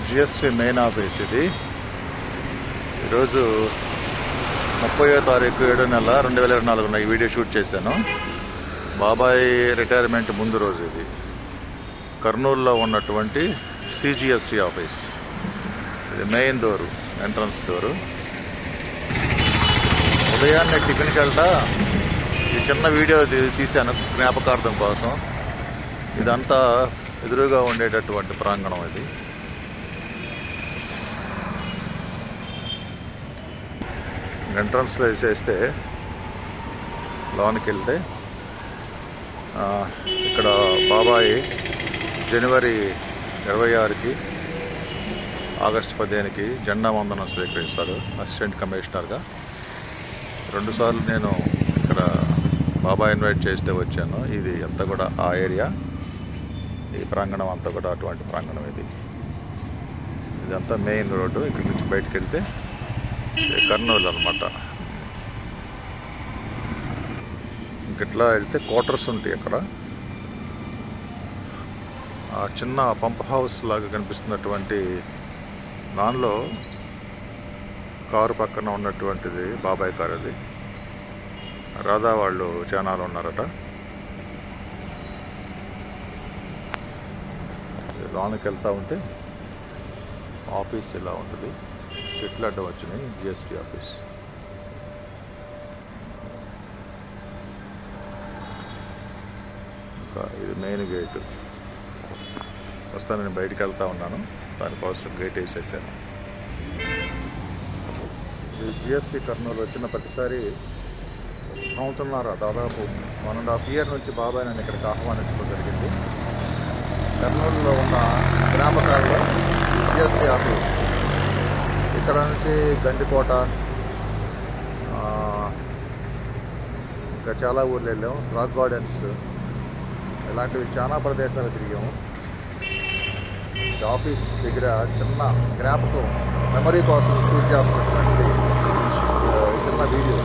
GST main office ఇది. ఈరోజు 30వ తారీఖు 7వ నెల 2024 ఈ వీడియో షూట్ చేశాను. బాబాయ్ రిటైర్మెంట్ ముందు రోజు ఇది. కర్నూలులో ఉన్నటువంటి సిజిఎస్టీ ఆఫీస్. ఇది మెయిన్ డోరు, ఎంట్రన్స్ డోరు. ఉదయాన్నే టిఫిన్కి వెళ్తా ఈ చిన్న వీడియో తీశాను జ్ఞాపకార్థం కోసం. ఇదంతా ఎదురుగా ఉండేటటువంటి ప్రాంగణం ఇది. ఎంట్రన్స్లో వేసేస్తే లోనికి వెళ్తే ఇక్కడ బాబాయ్ జనవరి 26కి ఆగస్టు 15కి జెండా వందనం స్వీకరిస్తాడు అసిస్టెంట్ కమిషనర్గా. 2 సార్లు నేను ఇక్కడ బాబాయ్ ఇన్వైట్ చేస్తే వచ్చాను. ఇది అంతా కూడా ఆ ఏరియా, ఈ ప్రాంగణం అంతా కూడా అటువంటి ప్రాంగణం ఇది. ఇదంతా మెయిన్ రోడ్డు. ఇక్కడి నుంచి బయటకు వెళ్తే కర్నూలు అనమాట. ఇంకట్లా వెళ్తే క్వార్టర్స్ ఉంటాయి అక్కడ. ఆ చిన్న పంప్ హౌస్ లాగా కనిపిస్తున్నటువంటి దానిలో కారు పక్కన ఉన్నటువంటిది బాబాయ్ కారు. అది రాధా వాళ్ళు చానాలు ఉన్నారట. లోనికి వెళ్తూ ఉంటే ఆఫీస్ ఇలా ఉంటుంది. చెట్లు అడ్డ వచ్చినాయి. GST office. ఇంకా ఇది మెయిన్ గేటు. నేను బయటికి వెళ్తూ ఉన్నాను, దానికోసం గేట్ వేసేసాను. ఈ జిఎస్టీ కర్నూలు వచ్చిన ప్రతిసారి సంవత్సరంన్నర, దాదాపు 1.5 years నుంచి బాబాయ్ నన్ను ఇక్కడికి ఆహ్వానించడం జరిగింది. కర్నూలులో ఉన్న గ్రామకాలలో జిఎస్టీ ఆఫీస్. ఇక్కడ నుంచి గండికోట, ఇంకా చాలా ఊర్లు వెళ్ళాము. రాక్ గార్డెన్స్, ఇలాంటివి చాలా ప్రదేశాలు తిరిగాము. ఆఫీస్ దగ్గర చిన్న జ్ఞాపకం, మెమరీ కోసం షూట్ చేస్తున్నటువంటి చిన్న వీడియో.